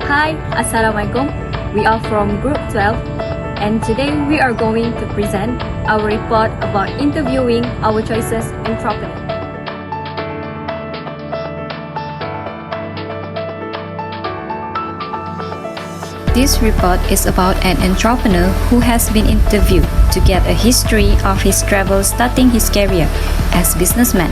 Hi, Assalamualaikum. We are from Group 12 and today we are going to present our report about interviewing our choices entrepreneur. This report is about an entrepreneur who has been interviewed to get a history of his travels starting his career as businessman.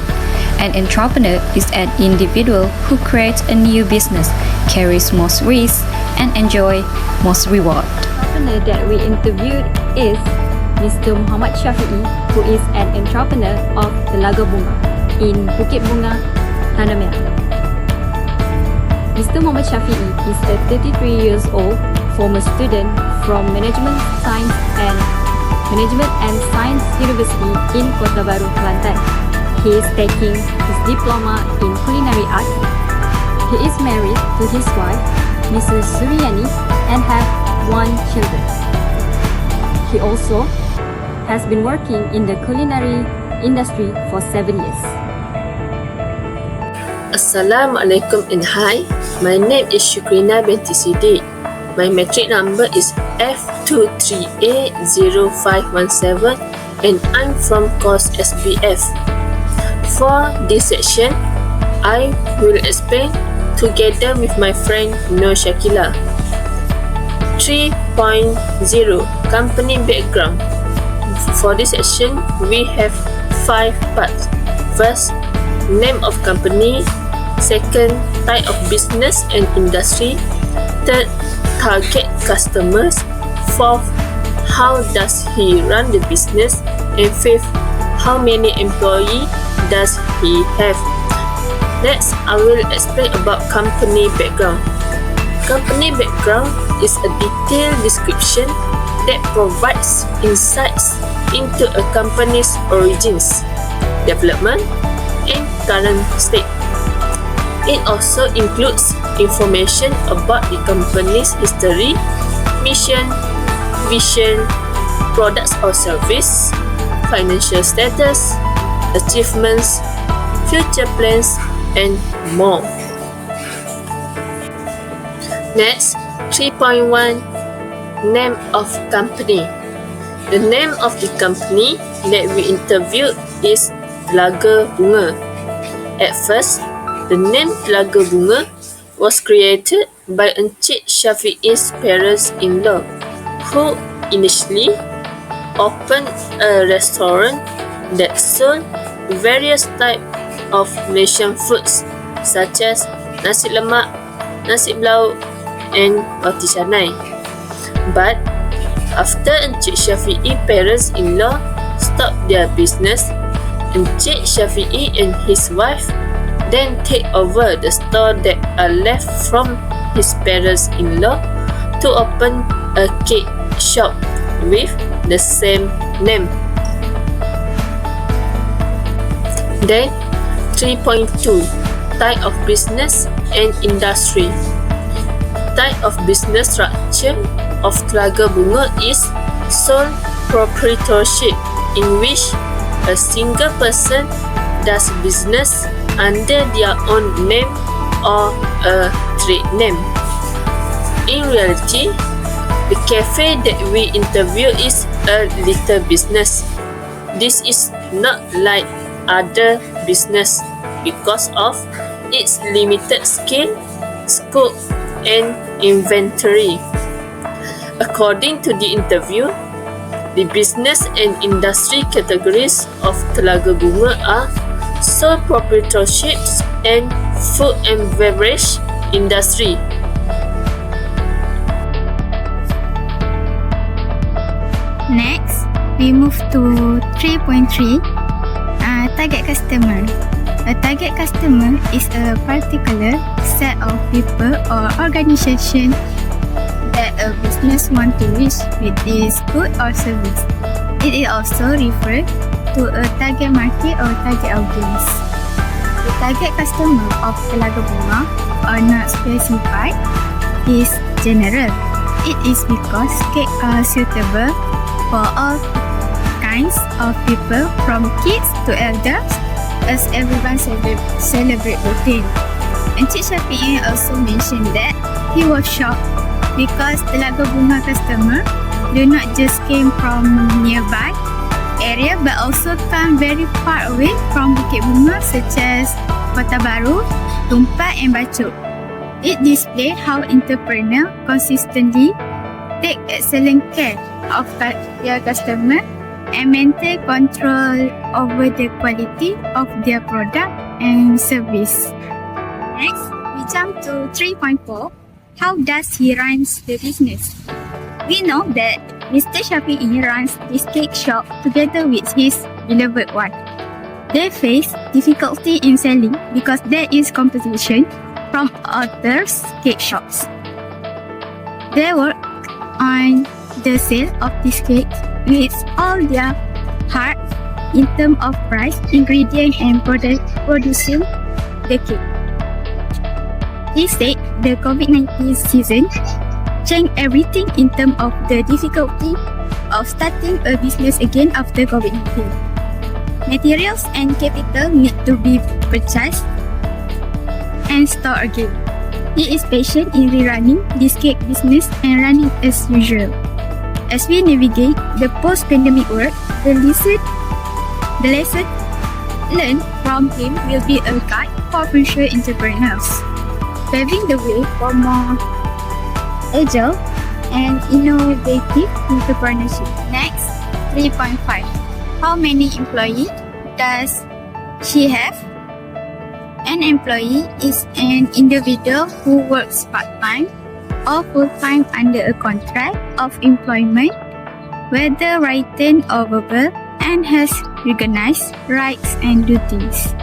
An entrepreneur is an individual who creates a new business, carries most risks, and enjoy most reward. The entrepreneur that we interviewed is Mr. Muhammad Shafi'i, who is an entrepreneur of Telaga Bunga in Bukit Bunga, Tanah Merah. Mr. Muhammad Shafi'i is a 33 years old former student from Management and Science University in Kota Baru, Kelantan. He is taking his diploma in culinary arts. He is married to his wife, Mrs. Suryani, and have 1 child. He also has been working in the culinary industry for 7 years. Assalamualaikum and hi. My name is Shukrina binti Siddiq. My metric number is F23A0517 and I'm from course SBF. For this section, I will explain together with my friend Nur Shakila. 3.0 Company Background. For this section, we have 5 parts. First, name of company. Second, type of business and industry. Third, target customers. Fourth, how does he run the business? And fifth, how many employees does he have? Next, I will explain about company background. Company background is a detailed description that provides insights into a company's origins, development, and current state. It also includes information about the company's history, mission, vision, products or service, financial status, achievements, future plans, and more. Next, 3.1 Name of company. The name of the company that we interviewed is Telaga Bunga. At first, the name Telaga Bunga was created by Encik Shafi'i's parents-in-law, who initially opened a restaurant that sold various types of Malaysian foods such as nasi lemak, nasi belauk, and roti canai. But after Encik Shafi'i parents-in-law stopped their business, Encik Shafi'i and his wife then take over the store that are left from his parents-in-law to open a cake shop with the same name. Then, 3.2 Type of business and industry. Type of business structure of Telaga Bunga is sole proprietorship, in which a single person does business under their own name or a trade name. In reality, the cafe that we interview is a little business. This is not like other business because of its limited scale, scope, and inventory. According to the interview, the business and industry categories of Telaga Bunga are sole proprietorships and food and beverage industry. Next, we move to 3.3 Target customer. A target customer is a particular set of people or organization that a business want to reach with its good or service. It is also referred to a target market or target audience. The target customer of Telaga Bunga are not specified, is general. It is because cake are suitable for all kinds of people from kids to elders, as everyone celebrate birthday. Encik Shafi'i also mentioned that he was shocked because Telaga Bunga customer do not just came from nearby area but also come very far away from Bukit Bunga such as Kota Baru, Tumpat and Bachok. It displays how entrepreneurs consistently take excellent care of their customer and maintain control over the quality of their product and service. Next, we jump to 3.4. How does he run the business? We know that Mr. Shafi'i runs this cake shop together with his beloved wife. They face difficulty in selling because there is competition from other cake shops. They work on the sale of this cake with all their heart in terms of price, ingredient and producing the cake. He said the COVID-19 season changed everything in terms of the difficulty of starting a business again after COVID-19. Materials and capital need to be purchased and stored again. He is patient in rerunning this cake business and running as usual. As we navigate the post-pandemic world, the lesson learned from him will be a guide for future entrepreneurs, paving the way for more agile and innovative entrepreneurship. Next, 3.5. How many employees does she have? An employee is an individual who works part-time or full-time under a contract of employment, whether written or verbal, and has recognized rights and duties.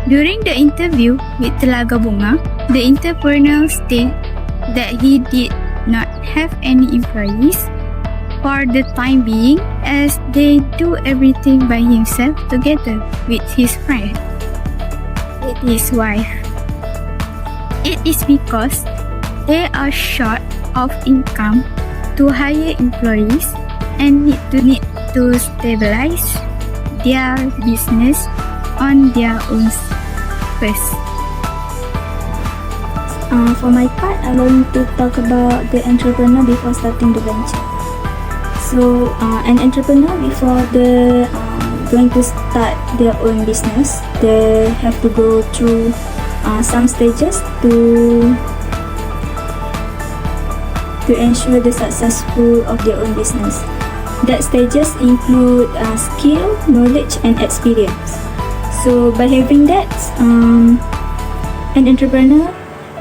During the interview with Telaga Bunga, the entrepreneur stated that he did not have any employees for the time being as they do everything by himself together with his friend, with his wife. It is because they are short of income to hire employees and need to stabilize their business on their own first. For my part, I'm going to talk about the entrepreneur before starting the venture. So, an entrepreneur before going to start their own business, they have to go through some stages to ensure the successful of their own business. That stages include skill, knowledge, and experience. So, by having that, an entrepreneur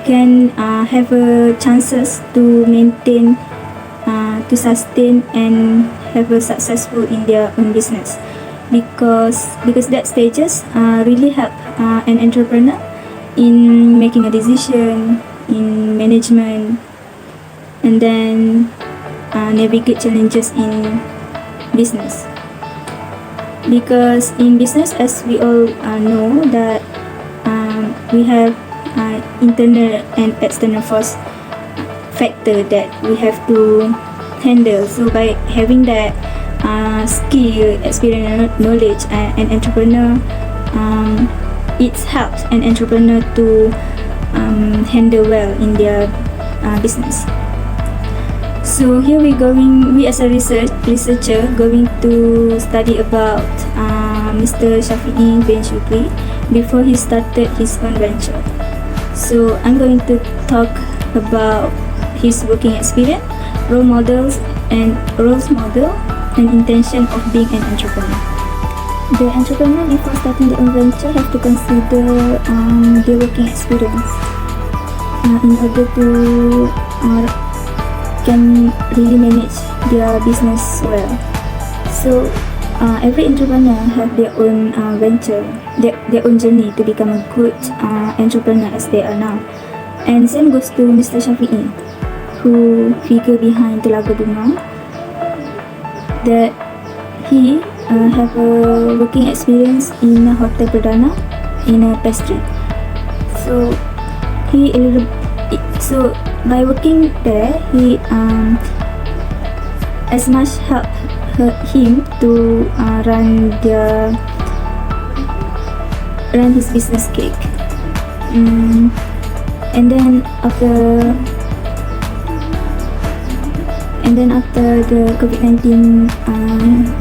can have chances to maintain, to sustain and have a successful in their own business, because that stages really help an entrepreneur in making a decision, in management, and then navigate challenges in business. Because in business, as we all know, that we have internal and external force factor that we have to handle. So by having that skill, experience, knowledge, an entrepreneur, it helps an entrepreneur to handle well in their business. So here we as a researcher going to study about Mr. Shafi'i bin Shukri before he started his own venture. So I'm going to talk about his working experience, role model and intention of being an entrepreneur. The entrepreneur before starting their own venture have to consider their working experience in order to can really manage their business well. So every entrepreneur have their own venture, their own journey to become a good entrepreneur as they are now. And same goes to Mr. Shafi'i, who figure behind Telaga Bunga, that he have a working experience in a hotel perdana in a pastry. So by working there, he as much help him to run his business cake. And then after the COVID-19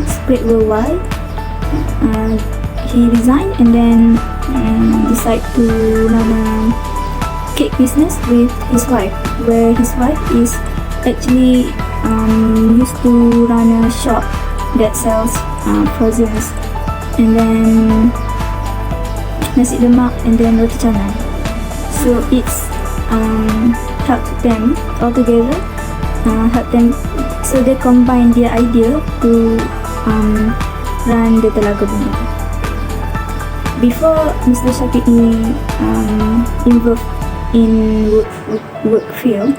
spread worldwide, he resigned and then decided to run a cake business with his wife, where his wife is actually used to run a shop that sells frozen, and then nasi lemak, and then roti canai. So it's helped them all together. So they combine their idea to run the Telaga Bunga. Before Mr. Shafi'i involved in work field,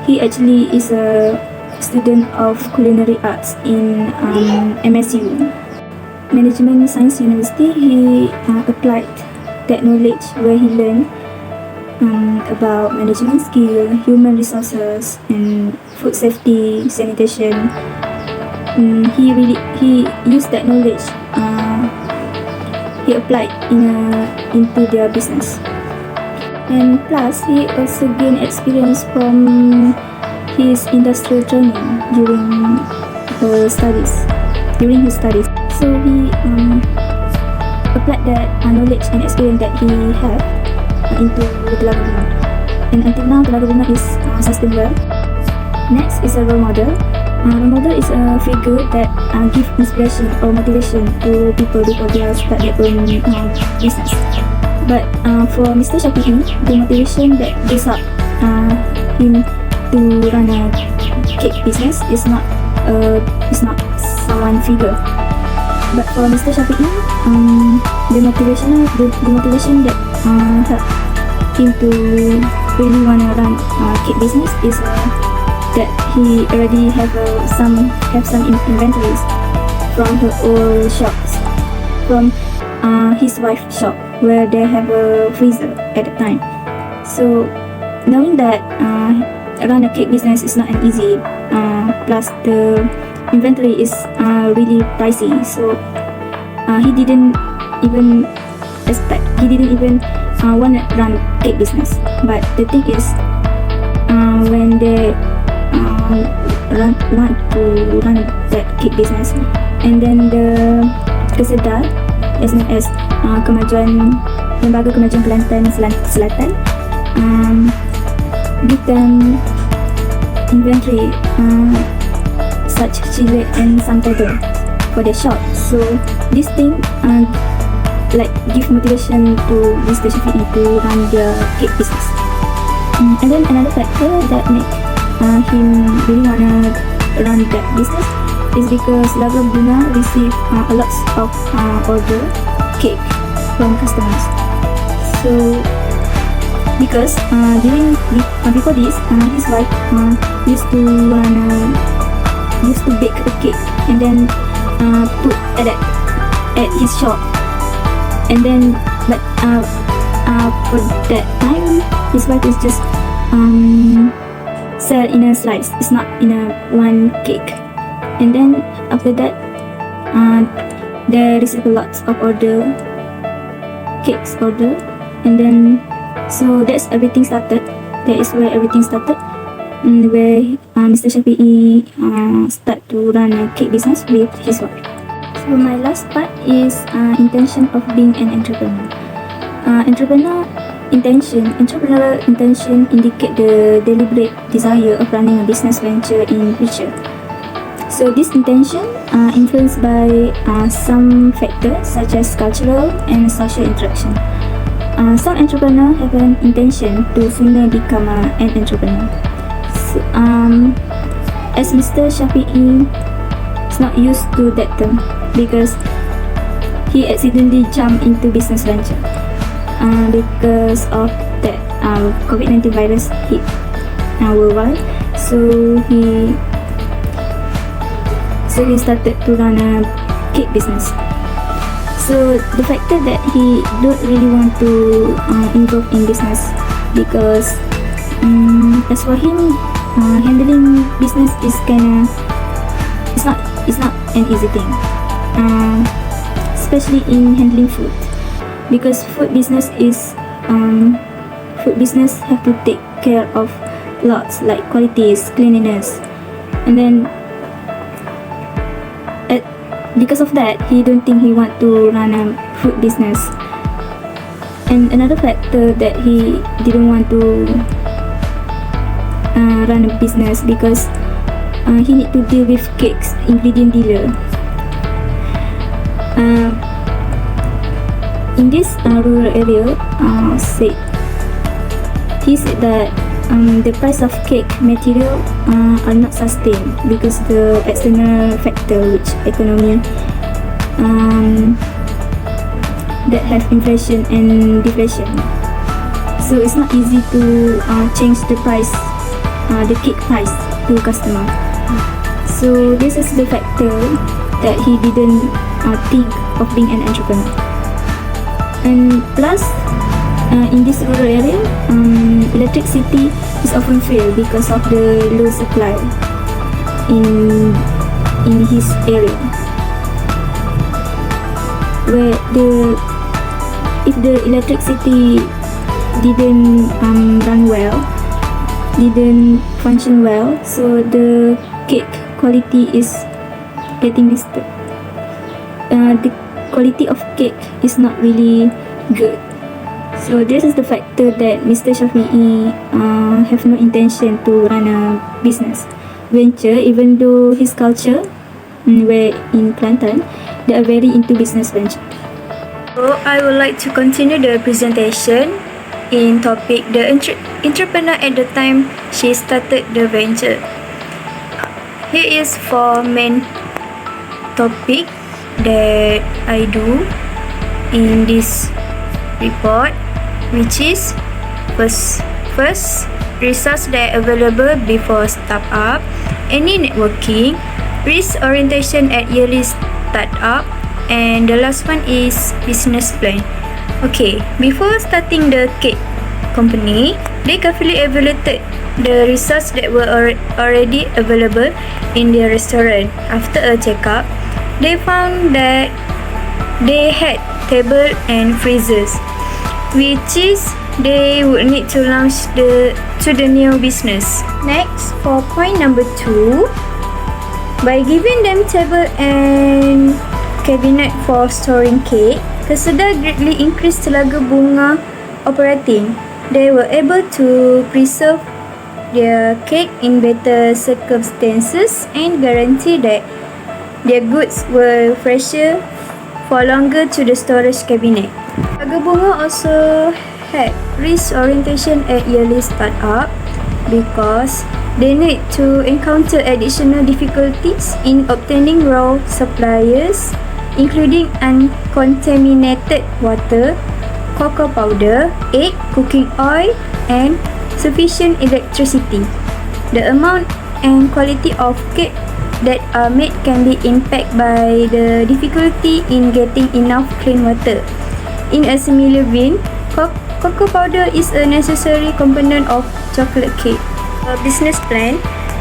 he actually is a student of culinary arts in MSU, Management Science University. He applied that knowledge where he learned about management skill, human resources, and food safety, sanitation. He used that knowledge. He applied into their business, and plus he also gained experience from his industrial training during his studies. So he applied that knowledge and experience that he had into Telaga Bunga, and until now Telaga Bunga is sustained well. Next is a role model. Role model is a figure that gives inspiration or motivation to people before they start their own business. But for Mr. Shafi'i, the motivation that gives up him to run a cake business is not someone figure. But for Mr. Shafi'i, the motivation that helped him to really want to run cake business is that he already have some inventories from her old shops, from his wife's shop, where they have a freezer at the time. So knowing that run a cake business is not an easy, plus the inventory is really pricey, so he didn't even want to run cake business. But the thing is, when they want to run that cake business, and then the kesedar, as known as Lembaga Kemajuan Kelantan Selatan, give them inventory such chile and santada for their shop. So this thing give motivation to Mr. Shafi'i to run their cake business. And then another factor that make him really wanna run that business is because Telaga Bunga receive a lot of order cake from customers. So because before this, his wife used to bake a cake and then put at his shop, and then for that time his wife is just sell in a slice. It's not in a one cake. And then after that, they receive a lot of cakes order, and then so that's everything started. That is where everything started, where Mr. Shafi'i start to run a cake business with his wife. So my last part is intention of being an entrepreneur. Entrepreneurial intention indicate the deliberate desire of running a business venture in future. So this intention influenced by some factors such as cultural and social interaction. Some entrepreneurs have an intention to sooner become an entrepreneur. So, as Mr. Shafi'i is not used to that term because he accidentally jumped into business venture because of that COVID-19 virus hit worldwide. So he started to run a cake business. So the factor that he don't really want to involve in business because as for him, handling business is it's not an easy thing, especially in handling food, because food business is food business have to take care of lots like qualities, cleanliness, and then because of that, he don't think he want to run a food business. And another factor that he didn't want to run a business because he need to deal with cakes ingredient dealer. In this rural area, he said that the price of cake material are not sustained because the external factor, which economy, that have inflation and deflation. So it's not easy to change the price, the cake price to customer. So this is the factor that he didn't think of being an entrepreneur. And plus, in this rural area, electricity is often failed because of the low supply in his area. Where if the electricity didn't run well, didn't function well, so the cake quality is getting disturbed. The quality of cake is not really good. So this is the factor that Mr. Shafi'i have no intention to run a business venture, even though his culture, where in Kelantan, they are very into business venture. So I would like to continue the presentation in topic the entrepreneur at the time she started the venture. Here is for main topic that I do in this report, which is first resource that available before startup, any networking, risk orientation at yearly startup, and the last one is business plan. Okay, before starting the cake company, they carefully evaluated the resources that were already available in their restaurant. After a checkup, they found that they had table and freezers, which is they would need to launch to the new business. Next, for point number 2, by giving them table and cabinet for storing cake, Kesedah greatly increased Telaga Bunga operating. They were able to preserve their cake in better circumstances and guarantee that their goods were fresher for longer to the storage cabinet. Telaga Bunga also had risk orientation at yearly startup because they need to encounter additional difficulties in obtaining raw suppliers, including uncontaminated water, cocoa powder, egg, cooking oil, and sufficient electricity. The amount and quality of cake that are made can be impacted by the difficulty in getting enough clean water. In a similar vein, cocoa powder is a necessary component of chocolate cake. Business plan.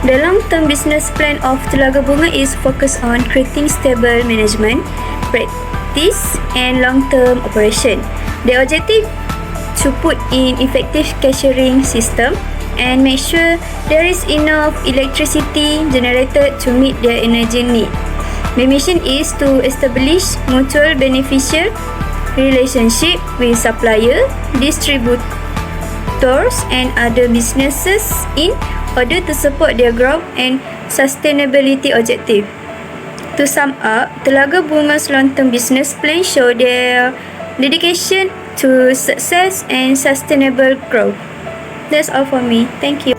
The long-term business plan of Telaga Bunga is focused on creating stable management, practice, and long-term operation. The objective to put in effective cashiering system and make sure there is enough electricity generated to meet their energy need. The mission is to establish mutual beneficial relationship with supplier, distributors, and other businesses in order to support their growth and sustainability objective. To sum up, Telaga Bunga's long-term business plan show their dedication to success and sustainable growth. That's all for me. Thank you.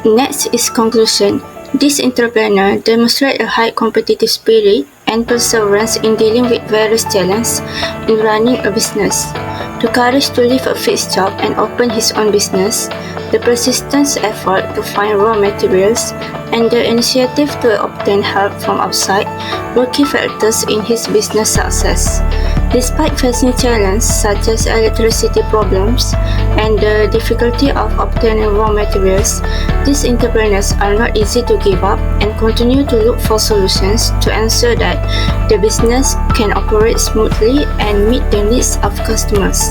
Next is conclusion. This entrepreneur demonstrates a high competitive spirit and perseverance in dealing with various challenges in running a business. The courage to leave a fixed job and open his own business, the persistent effort to find raw materials, and the initiative to obtain help from outside were key factors in his business success. Despite facing challenges such as electricity problems and the difficulty of obtaining raw materials, these entrepreneurs are not easy to give up and continue to look for solutions to ensure that the business can operate smoothly and meet the needs of customers.